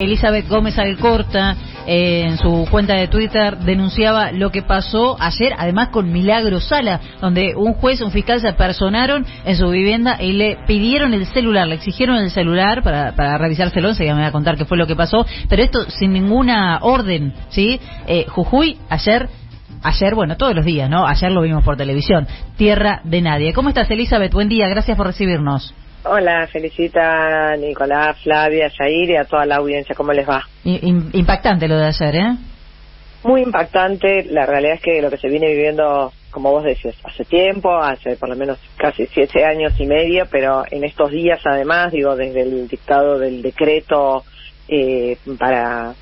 Elizabeth Gómez Alcorta, en su cuenta de Twitter, denunciaba lo que pasó ayer, además con Milagro Sala, donde un juez, un fiscal se apersonaron en su vivienda y le pidieron el celular, le exigieron el celular para revisárselo. Enseguida me va a contar qué fue lo que pasó, pero esto sin ninguna orden, ¿sí? Jujuy, ayer, bueno, todos los días, ¿no? Ayer lo vimos por televisión, tierra de nadie. ¿Cómo estás, Elizabeth? Buen día, gracias por recibirnos. Hola, felicita Nicolás, Flavia, Yair y a toda la audiencia. ¿Cómo les va? Impactante lo de ayer, ¿eh? Muy impactante. La realidad es que lo que se viene viviendo, como vos decís, hace tiempo, hace por lo menos casi 7 años y medio, pero en estos días además, digo, desde el dictado del decreto para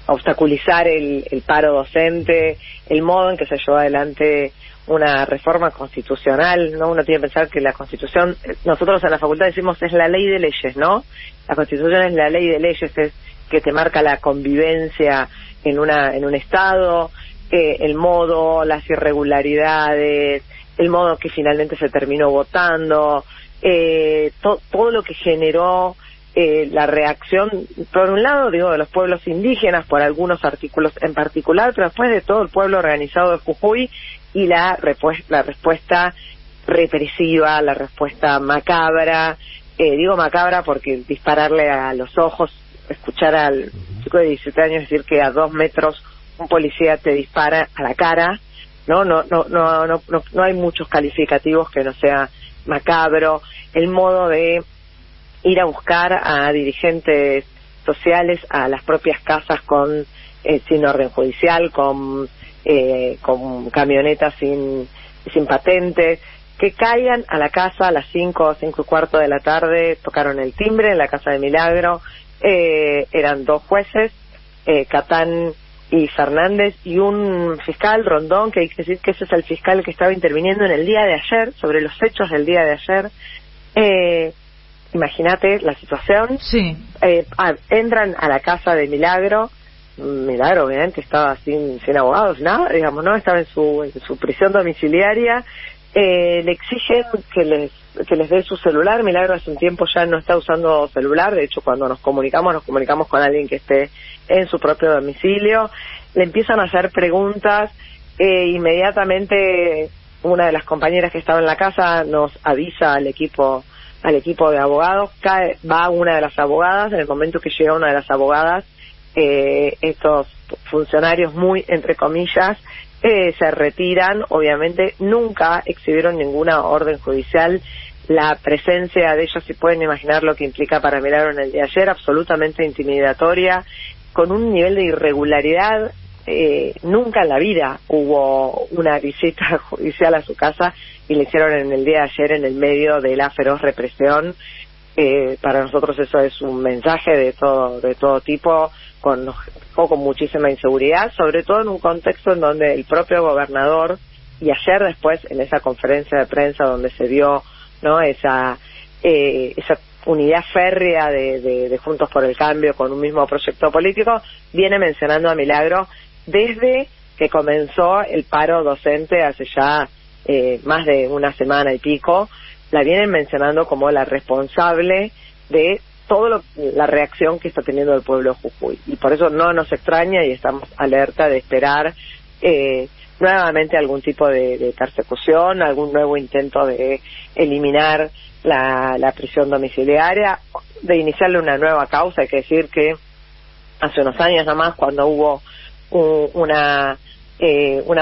obstaculizar el paro docente, el modo en que se llevó adelante una reforma constitucional, ¿no? Uno tiene que pensar que la Constitución, nosotros en la facultad decimos, es la ley de leyes, ¿no? La Constitución es la ley de leyes, es que te marca la convivencia en un Estado, el modo, las irregularidades, el modo que finalmente se terminó votando, todo lo que generó la reacción, por un lado, digo, de los pueblos indígenas, por algunos artículos en particular, pero después de todo el pueblo organizado de Jujuy, y la respuesta represiva, la respuesta macabra. Digo macabra porque dispararle a los ojos, escuchar al chico de 17 años decir que a 2 metros un policía te dispara a la cara, no hay muchos calificativos que no sea macabro. El modo de ir a buscar a dirigentes sociales a las propias casas sin orden judicial, con camionetas sin patentes, que caigan a la casa a las 5 y cuarto de la tarde. Tocaron el timbre en la casa de Milagro, eran 2 jueces, Catán y Fernández, y un fiscal, Rondón, que hay que decir que ese es el fiscal que estaba interviniendo en el día de ayer, sobre los hechos del día de ayer. Imagínate la situación. Sí. Entran a la casa de Milagro obviamente estaba sin abogados, nada, digamos, no, estaba en su prisión domiciliaria. Le exigen que les dé su celular. Milagro hace un tiempo ya no está usando celular, de hecho cuando nos comunicamos con alguien que esté en su propio domicilio. Le empiezan a hacer preguntas, inmediatamente una de las compañeras que estaba en la casa nos avisa al equipo de abogados. Va una de las abogadas. En el momento que llega una de las abogadas, estos funcionarios, muy entre comillas, se retiran. Obviamente nunca exhibieron ninguna orden judicial. La presencia de ellos, si pueden imaginar lo que implica para Milagro en el día de ayer, absolutamente intimidatoria, con un nivel de irregularidad. Nunca en la vida hubo una visita judicial a su casa, y le hicieron en el día de ayer en el medio de la feroz represión. Para nosotros eso es un mensaje de todo tipo, con muchísima inseguridad, sobre todo en un contexto en donde el propio gobernador, y ayer después en esa conferencia de prensa donde se dio, ¿no?, esa unidad férrea de Juntos por el Cambio con un mismo proyecto político, viene mencionando a Milagro desde que comenzó el paro docente hace ya más de una semana y pico. La vienen mencionando como la responsable de toda la reacción que está teniendo el pueblo de Jujuy, y por eso no nos extraña y estamos alerta de esperar nuevamente algún tipo de persecución, algún nuevo intento de eliminar la prisión domiciliaria, de iniciarle una nueva causa. Hay que decir que hace unos años nada más, cuando hubo una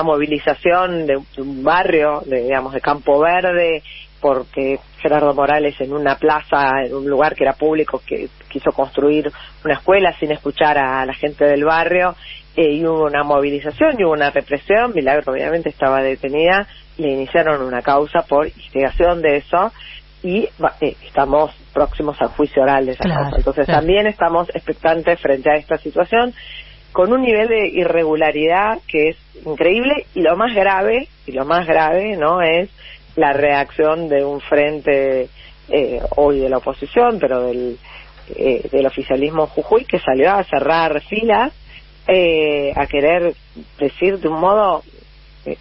movilización de un barrio, de Campo Verde, porque Gerardo Morales en una plaza, en un lugar que era público, que quiso construir una escuela sin escuchar a la gente del barrio, y hubo una movilización y hubo una represión. Milagro obviamente estaba detenida, le iniciaron una causa por instigación de eso, y estamos próximos al juicio oral de esa causa. Entonces también estamos expectantes frente a esta situación, con un nivel de irregularidad que es increíble, y lo más grave, ¿no?, es la reacción de un frente hoy de la oposición, pero del oficialismo en Jujuy, que salió a cerrar filas, a querer decir de un modo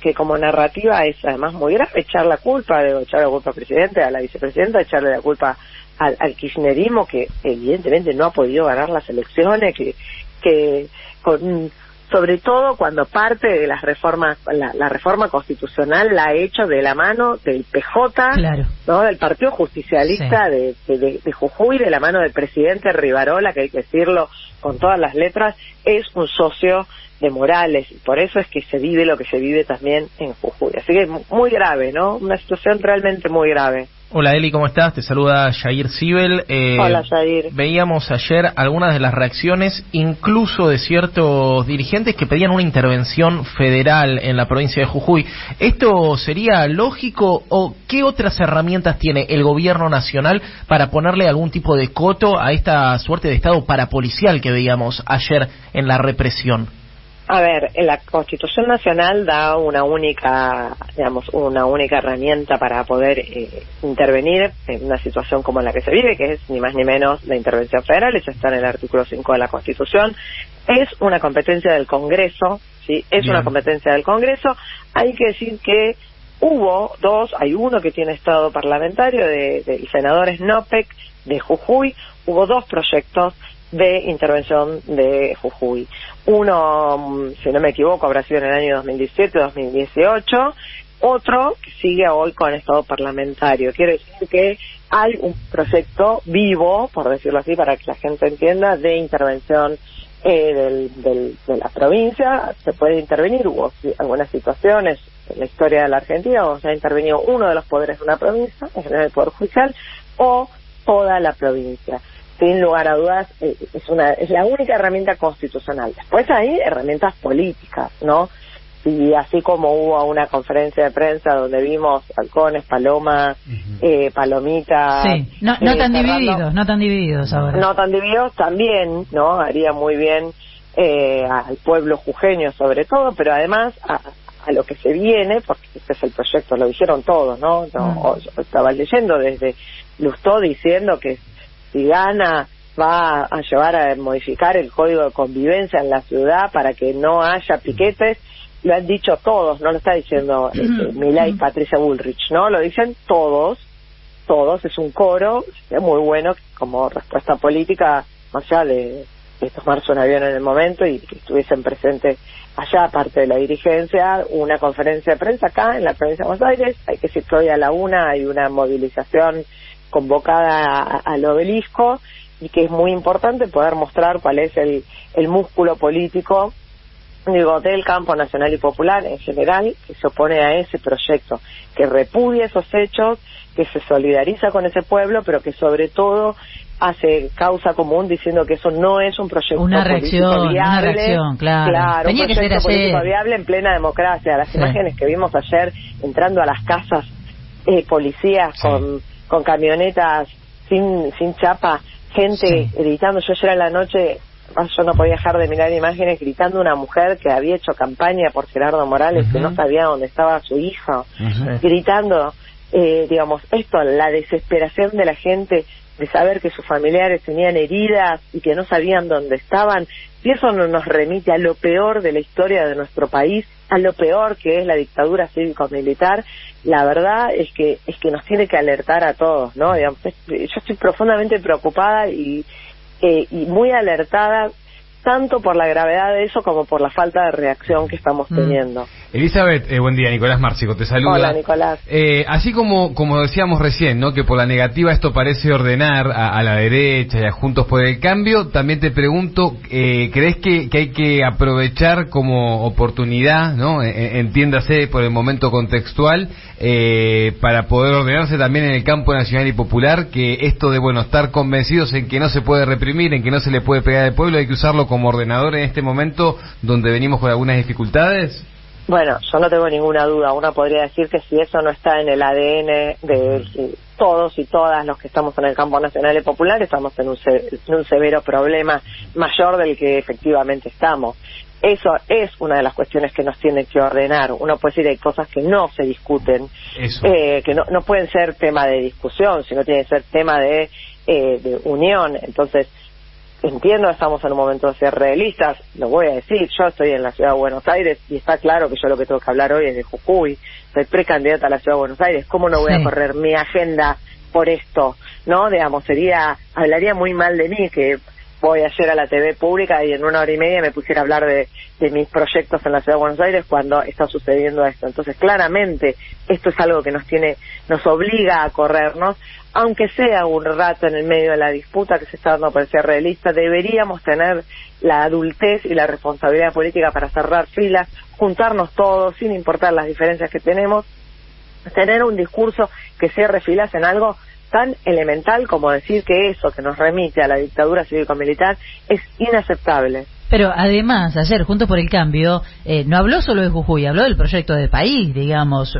que como narrativa es además muy grave, echarle la culpa al presidente, a la vicepresidenta, echarle la culpa al kirchnerismo, que evidentemente no ha podido ganar las elecciones, que con sobre todo cuando parte de las reformas, la reforma constitucional la ha hecho de la mano del PJ, claro, ¿no? Del Partido Justicialista, sí, de Jujuy, de la mano del presidente Rivarola, que hay que decirlo con todas las letras, es un socio de Morales, y por eso es que se vive lo que se vive también en Jujuy. Así que muy grave, ¿no? Una situación realmente muy grave. Hola Eli, ¿cómo estás? Te saluda Yair Sibel. Hola Yair. Veíamos ayer algunas de las reacciones, incluso de ciertos dirigentes que pedían una intervención federal en la provincia de Jujuy. ¿Esto sería lógico o qué otras herramientas tiene el gobierno nacional para ponerle algún tipo de coto a esta suerte de estado parapolicial que veíamos ayer en la represión? A ver, la Constitución Nacional da una única herramienta para poder intervenir en una situación como la que se vive, que es ni más ni menos la intervención federal. Eso está en el artículo 5 de la Constitución. Es una competencia del Congreso, ¿sí? Es Bien. Una competencia del Congreso. Hay que decir que hay uno que tiene estado parlamentario, del senador Snopek de Jujuy. Hubo 2 proyectos de intervención de Jujuy. Uno, si no me equivoco, habrá sido en el año 2017-2018, otro que sigue hoy con estado parlamentario. Quiere decir que hay un proyecto vivo, por decirlo así, para que la gente entienda, de intervención de la provincia. Se puede intervenir, hubo algunas situaciones en la historia de la Argentina donde se ha intervenido uno de los poderes de una provincia, en general el Poder Judicial, o toda la provincia. Sin lugar a dudas, es la única herramienta constitucional. Después hay herramientas políticas, ¿no? Y así como hubo una conferencia de prensa donde vimos halcones, palomas, palomitas... Sí, no tan divididos ahora. No tan divididos también, ¿no? Haría muy bien al pueblo jujeño sobre todo, pero además a lo que se viene, porque este es el proyecto, lo dijeron todos, ¿no? Estaba leyendo desde Lustó diciendo que si gana va a llevar a modificar el código de convivencia en la ciudad para que no haya piquetes. Lo han dicho todos, no lo está diciendo Milei y Patricia Bullrich, ¿no? Lo dicen todos, es un coro, es muy bueno como respuesta política, más allá de tomarse un avión en el momento y que estuviesen presentes allá, aparte de la dirigencia, una conferencia de prensa acá en la provincia de Buenos Aires. Hay que decir que hoy a la 1 hay una movilización convocada al obelisco, y que es muy importante poder mostrar cuál es el músculo político, digo, del campo nacional y popular en general, que se opone a ese proyecto, que repudia esos hechos, que se solidariza con ese pueblo, pero que sobre todo hace causa común diciendo que eso no es un proyecto político viable. Una reacción, claro, un proyecto político viable en plena democracia. Las imágenes que vimos ayer entrando a las casas, policías con camionetas sin chapa, gente gritando. Yo ayer a la noche, yo no podía dejar de mirar imágenes gritando una mujer que había hecho campaña por Gerardo Morales, que no sabía dónde estaba su hija, gritando, esto, la desesperación de la gente de saber que sus familiares tenían heridas y que no sabían dónde estaban. Y eso nos remite a lo peor de la historia de nuestro país, a lo peor que es la dictadura cívico-militar. La verdad es que nos tiene que alertar a todos, ¿no? Yo estoy profundamente preocupada y muy alertada, tanto por la gravedad de eso como por la falta de reacción que estamos teniendo. Elizabeth, buen día, Nicolás Márcico te saluda. Hola, Nicolás. Así como decíamos recién, ¿no? Que por la negativa esto parece ordenar a la derecha y a Juntos por el Cambio, también te pregunto, ¿crees que hay que aprovechar como oportunidad, ¿no? Entiéndase por el momento contextual, para poder ordenarse también en el campo nacional y popular, que esto de, estar convencidos en que no se puede reprimir, en que no se le puede pegar al pueblo, hay que usarlo como ordenador en este momento donde venimos con algunas dificultades? Bueno, yo no tengo ninguna duda. Uno podría decir que si eso no está en el ADN de todos y todas los que estamos en el campo nacional y popular, estamos en un severo problema mayor del que efectivamente estamos. Eso es una de las cuestiones que nos tiene que ordenar. Uno puede decir que hay cosas que no se discuten, que no pueden ser tema de discusión, sino tienen que ser tema de unión. Entonces, entiendo, estamos en un momento de ser realistas, lo voy a decir, yo estoy en la ciudad de Buenos Aires y está claro que yo lo que tengo que hablar hoy es de Jujuy, soy precandidata a la ciudad de Buenos Aires, ¿cómo no voy a correr mi agenda por esto, ¿no? Digamos, hablaría muy mal de mí que voy ayer a la TV pública y en 1 hora y media me pusiera a hablar de mis proyectos en la Ciudad de Buenos Aires cuando está sucediendo esto. Entonces, claramente, esto es algo que nos obliga a corrernos, aunque sea un rato en el medio de la disputa que se está dando por el cierre de lista. Deberíamos tener la adultez y la responsabilidad política para cerrar filas, juntarnos todos, sin importar las diferencias que tenemos, tener un discurso que cierre filas en algo tan elemental como decir que eso que nos remite a la dictadura cívico-militar es inaceptable. Pero además, ayer, Juntos por el Cambio, no habló solo de Jujuy, habló del proyecto de país, digamos.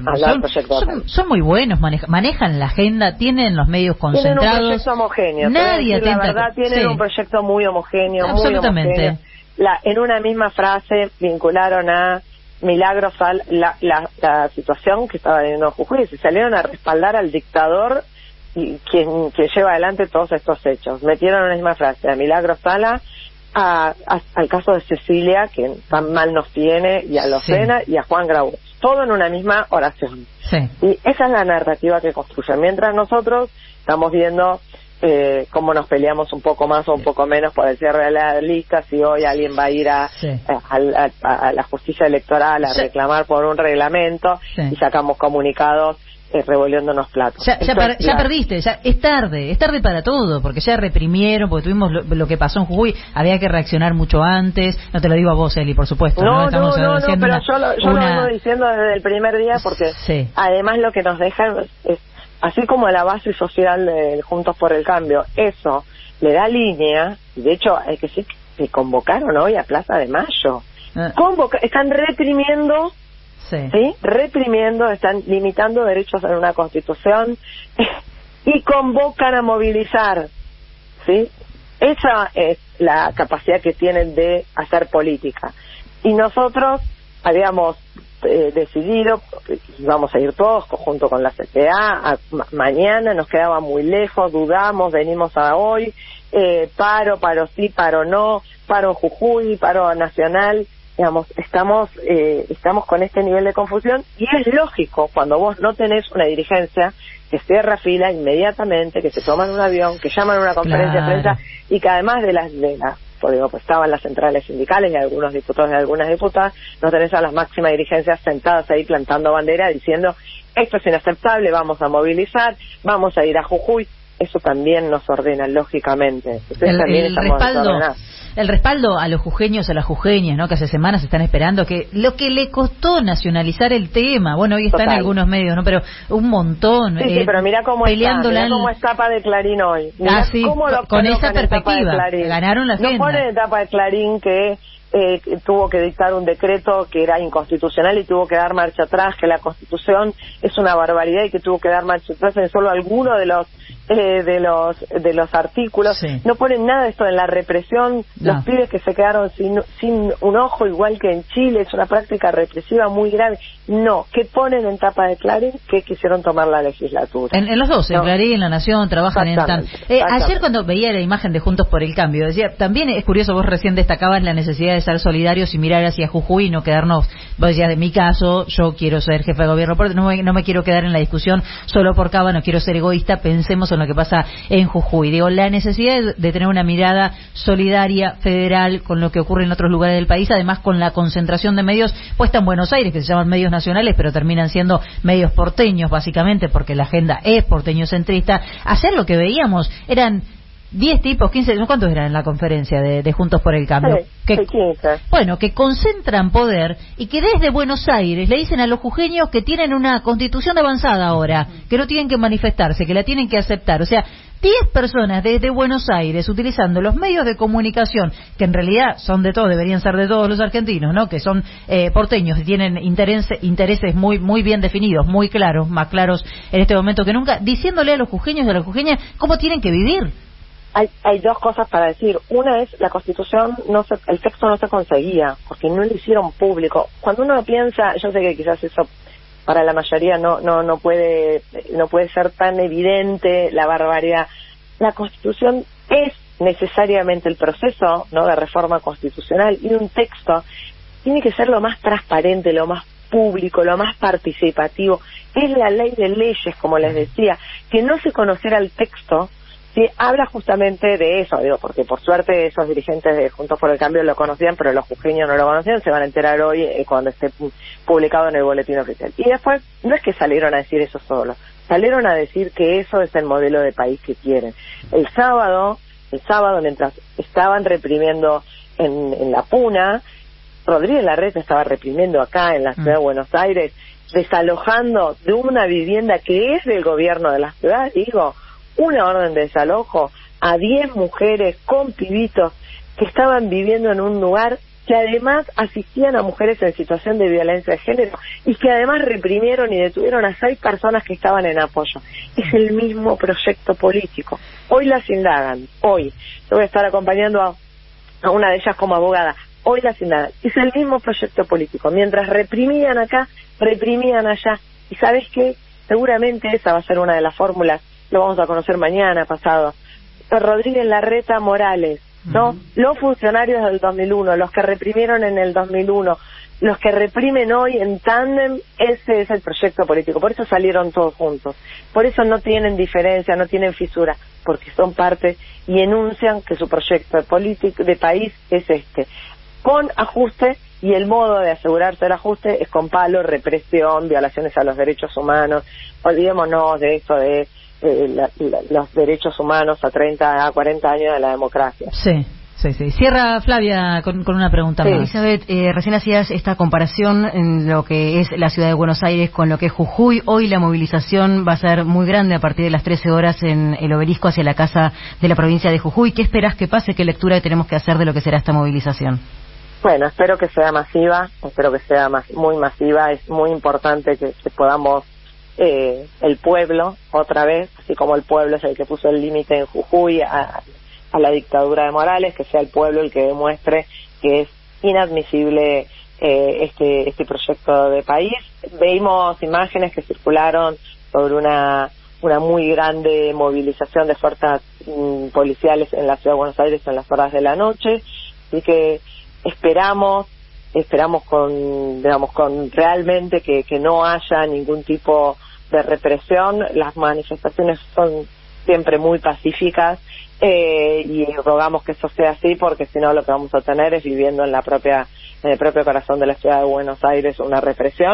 Son muy buenos, manejan la agenda, tienen los medios concentrados. Tienen un proyecto homogéneo. Nadie la verdad, tienen un proyecto muy homogéneo. Absolutamente. Muy homogéneo. En una misma frase vincularon a Milagros la situación que estaba viviendo Jujuy y se salieron a respaldar al dictador y quien lleva adelante todos estos hechos. Metieron en la misma frase a Milagros Sala, al caso de Cecilia, que tan mal nos tiene, y a Lucena y a Juan Grabois, todo en una misma oración. Sí. Y esa es la narrativa que construyen, mientras nosotros estamos viendo cómo nos peleamos un poco más o un poco menos por el cierre de la lista, si hoy alguien va a ir a la justicia electoral a reclamar por un reglamento y sacamos comunicados revolviéndonos platos. Ya perdiste, es tarde para todo, porque ya reprimieron, porque tuvimos lo que pasó en Jujuy, había que reaccionar mucho antes. No te lo digo a vos, Eli, por supuesto. No, pero yo lo vengo diciendo desde el primer día, porque además lo que nos deja es, así como la base social de Juntos por el Cambio, eso le da línea, y de hecho hay que decir que convocaron hoy a Plaza de Mayo. Están reprimiendo, reprimiendo, están limitando derechos en una Constitución y convocan a movilizar, ¿sí? Esa es la capacidad que tienen de hacer política. Y nosotros habíamos decidido, y vamos a ir todos junto con la CTA, mañana nos quedaba muy lejos, dudamos, venimos a hoy, paro sí, paro no, paro Jujuy, paro nacional, digamos, estamos con este nivel de confusión, y es lógico cuando vos no tenés una dirigencia que cierra fila inmediatamente, que se toman un avión, que llaman a una conferencia de prensa, y que además de las pues estaban las centrales sindicales y algunos diputados y algunas diputadas, no tenés a las máximas dirigencias sentadas ahí plantando bandera diciendo esto es inaceptable, vamos a movilizar, vamos a ir a Jujuy. Eso también nos ordena, lógicamente. El respaldo a los jujeños, a las jujeñas, ¿no? Que hace semanas están esperando, que lo que le costó nacionalizar el tema, bueno, hoy está en algunos medios, ¿no? Pero un montón. Sí, pero mirá cómo es tapa de Clarín hoy. Con esa perspectiva, ganaron la agenda. No ponen en tapa de Clarín que tuvo que dictar un decreto que era inconstitucional y tuvo que dar marcha atrás, que la Constitución es una barbaridad y que tuvo que dar marcha atrás en solo alguno de los artículos. No ponen nada de esto en la represión, los pibes que se quedaron sin un ojo, igual que en Chile, es una práctica represiva muy grave. No, ¿qué ponen en tapa de Clarín? Que quisieron tomar la legislatura. En los dos, en Clarín, en La Nación, trabajan en ayer cuando veía la imagen de Juntos por el Cambio, decía, también es curioso, vos recién destacabas la necesidad de ser solidarios y mirar hacia Jujuy y no quedarnos, vos decías, de mi caso, yo quiero ser jefe de gobierno, pero no me quiero quedar en la discusión solo por Cava, no quiero ser egoísta, pensemos en lo que pasa en Jujuy. Digo, la necesidad de tener una mirada solidaria, federal, con lo que ocurre en otros lugares del país, además con la concentración de medios puesta en Buenos Aires, que se llaman medios nacionales, pero terminan siendo medios porteños, básicamente, porque la agenda es porteño-centrista. Ayer lo que veíamos eran 10 tipos, 15, ¿cuántos eran en la conferencia de Juntos por el Cambio? 15. Bueno, que concentran poder y que desde Buenos Aires le dicen a los jujeños que tienen una constitución avanzada ahora, que no tienen que manifestarse, que la tienen que aceptar. O sea, 10 personas desde Buenos Aires utilizando los medios de comunicación, que en realidad son de todos, deberían ser de todos los argentinos, ¿no? Que son porteños y tienen intereses muy muy bien definidos, muy claros, más claros en este momento que nunca, diciéndole a los jujeños y a las jujeñas cómo tienen que vivir. Hay dos cosas para decir. Una es, la Constitución, el texto no se conseguía, porque no lo hicieron público. Cuando uno piensa, yo sé que quizás eso para la mayoría no puede ser tan evidente la barbaridad. La Constitución es necesariamente el proceso, ¿no?, de reforma constitucional, y un texto tiene que ser lo más transparente, lo más público, lo más participativo, es la ley de leyes, como les decía, que no se conociera el texto, sí, habla justamente de eso, digo, porque por suerte esos dirigentes de Juntos por el Cambio lo conocían, pero los jujeños no lo conocían, se van a enterar hoy cuando esté publicado en el boletín oficial. Y después, no es que salieron a decir eso solo, salieron a decir que eso es el modelo de país que quieren. El sábado, mientras estaban reprimiendo en La Puna, Rodríguez Larreta estaba reprimiendo acá en la ciudad de Buenos Aires, desalojando de una vivienda que es del gobierno de la ciudad, digo, una orden de desalojo a 10 mujeres con pibitos que estaban viviendo en un lugar que además asistían a mujeres en situación de violencia de género y que además reprimieron y detuvieron a 6 personas que estaban en apoyo. Es el mismo proyecto político. Hoy las indagan, hoy. Yo voy a estar acompañando a una de ellas como abogada. Hoy las indagan. Es el mismo proyecto político. Mientras reprimían acá, reprimían allá. ¿Y sabes qué? Seguramente esa va a ser una de las fórmulas. Lo vamos a conocer mañana, pasado. Rodríguez Larreta Morales, ¿no? Los funcionarios del 2001, los que reprimieron en el 2001, los que reprimen hoy en tándem, ese es el proyecto político. Por eso salieron todos juntos. Por eso no tienen diferencia, no tienen fisura, porque son parte y enuncian que su proyecto de país es este. Con ajuste, y el modo de asegurarse el ajuste es con palo, represión, violaciones a los derechos humanos. Olvidémonos de esto de los derechos humanos a 30, a 40 años de la democracia. Sí. Cierra Flavia con una pregunta más. Elizabeth, recién hacías esta comparación en lo que es la ciudad de Buenos Aires con lo que es Jujuy. Hoy la movilización va a ser muy grande a partir de las 13 horas en el Obelisco hacia la casa de la provincia de Jujuy. ¿Qué esperás que pase? ¿Qué lectura tenemos que hacer de lo que será esta movilización? Bueno, espero que sea masiva, muy masiva. Es muy importante que podamos, el pueblo, otra vez, así como el pueblo es el que puso el límite en Jujuy a la dictadura de Morales, que sea el pueblo el que demuestre que es inadmisible este proyecto de país. Vimos imágenes que circularon sobre una muy grande movilización de fuerzas policiales en la ciudad de Buenos Aires en las horas de la noche, así que esperamos con realmente que no haya ningún tipo de represión. Las manifestaciones son siempre muy pacíficas, y rogamos que eso sea así, porque si no lo que vamos a tener es viviendo en el propio corazón de la ciudad de Buenos Aires una represión.